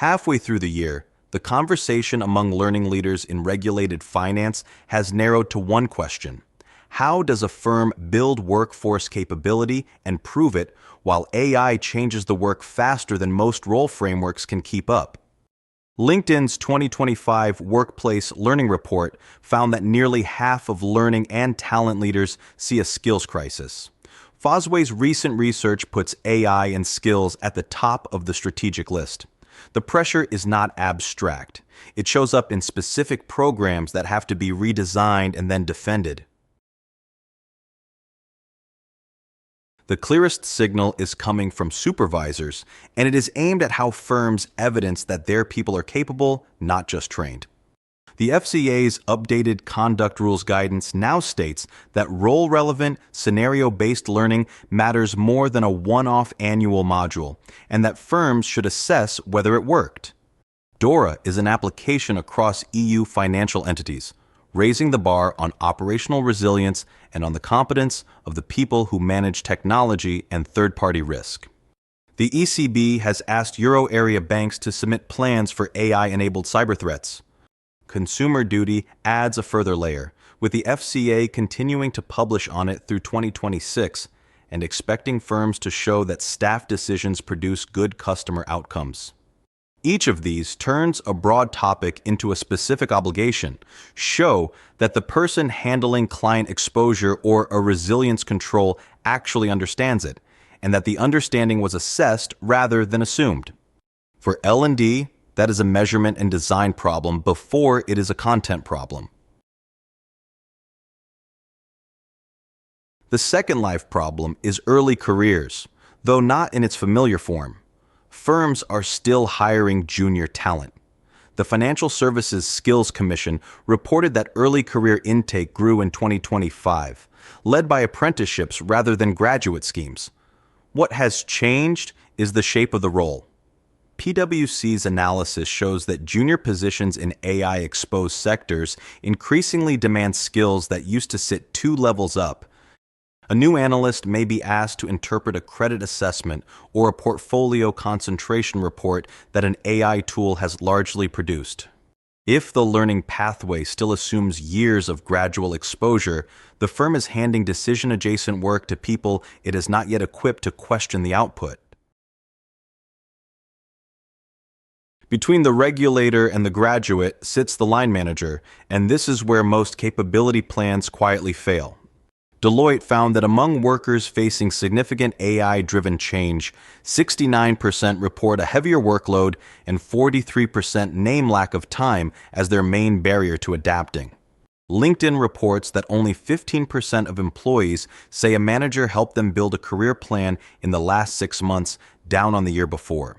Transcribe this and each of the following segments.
Halfway through the year, the conversation among learning leaders in regulated finance has narrowed to one question. How does a firm build workforce capability and prove it while AI changes the work faster than most role frameworks can keep up? LinkedIn's 2025 Workplace Learning Report found that nearly half of learning and talent leaders see a skills crisis. Fosway's recent research puts AI and skills at the top of the strategic list. The pressure is not abstract. It shows up in specific programs that have to be redesigned and then defended. The clearest signal is coming from supervisors, and it is aimed at how firms evidence that their people are capable, not just trained. The FCA's updated conduct rules guidance now states that role-relevant, scenario-based learning matters more than a one-off annual module, and that firms should assess whether it worked. DORA is an application across EU financial entities, raising the bar on operational resilience and on the competence of the people who manage technology and third-party risk. The ECB has asked euro area banks to submit plans for AI-enabled cyber threats. Consumer Duty adds a further layer, with the FCA continuing to publish on it through 2026 and expecting firms to show that staff decisions produce good customer outcomes. Each of these turns a broad topic into a specific obligation, show that the person handling client exposure or a resilience control actually understands it, and that the understanding was assessed rather than assumed. For L&D, that is a measurement and design problem before it is a content problem. The second life problem is early careers, though not in its familiar form. Firms are still hiring junior talent. The Financial Services Skills Commission reported that early career intake grew in 2025, led by apprenticeships rather than graduate schemes. What has changed is the shape of the role. PwC's analysis shows that junior positions in AI-exposed sectors increasingly demand skills that used to sit 2 levels up. A new analyst may be asked to interpret a credit assessment or a portfolio concentration report that an AI tool has largely produced. If the learning pathway still assumes years of gradual exposure, the firm is handing decision-adjacent work to people it is not yet equipped to question the output. Between the regulator and the graduate sits the line manager, and this is where most capability plans quietly fail. Deloitte found that among workers facing significant AI-driven change, 69% report a heavier workload and 43% name lack of time as their main barrier to adapting. LinkedIn reports that only 15% of employees say a manager helped them build a career plan in the last 6 months, down on the year before.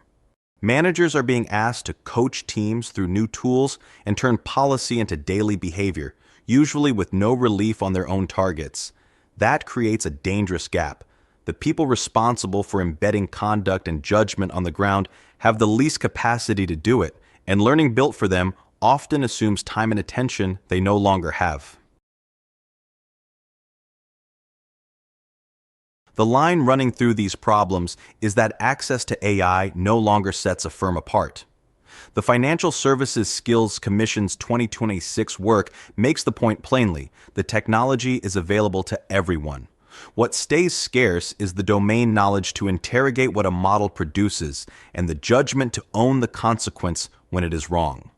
Managers are being asked to coach teams through new tools and turn policy into daily behavior, usually with no relief on their own targets. That creates a dangerous gap. The people responsible for embedding conduct and judgment on the ground have the least capacity to do it, and learning built for them often assumes time and attention they no longer have. The line running through these problems is that access to AI no longer sets a firm apart. The Financial Services Skills Commission's 2026 work makes the point plainly: the technology is available to everyone. What stays scarce is the domain knowledge to interrogate what a model produces and the judgment to own the consequence when it is wrong.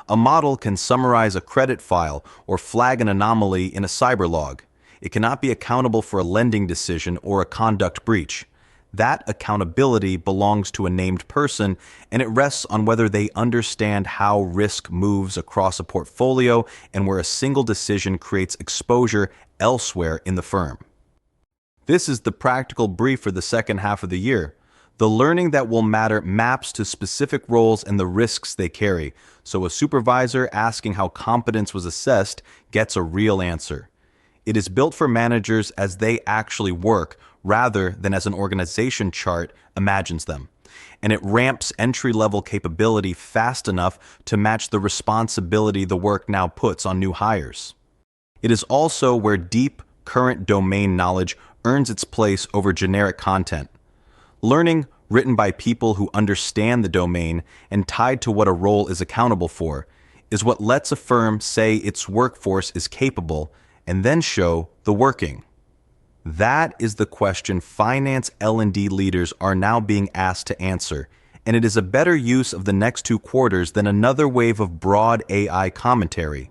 A model can summarize a credit file or flag an anomaly in a cyber log. It cannot be accountable for a lending decision or a conduct breach. That accountability belongs to a named person, and it rests on whether they understand how risk moves across a portfolio and where a single decision creates exposure elsewhere in the firm. This is the practical brief for the second half of the year. The learning that will matter maps to specific roles and the risks they carry, so a supervisor asking how competence was assessed gets a real answer. It is built for managers as they actually work, rather than as an organization chart imagines them. And it ramps entry-level capability fast enough to match the responsibility the work now puts on new hires. It is also where deep, current domain knowledge earns its place over generic content. Learning written by people who understand the domain and tied to what a role is accountable for, is what lets a firm say its workforce is capable and then show the working. That is the question finance L&D leaders are now being asked to answer, and it is a better use of the next 2 quarters than another wave of broad AI commentary.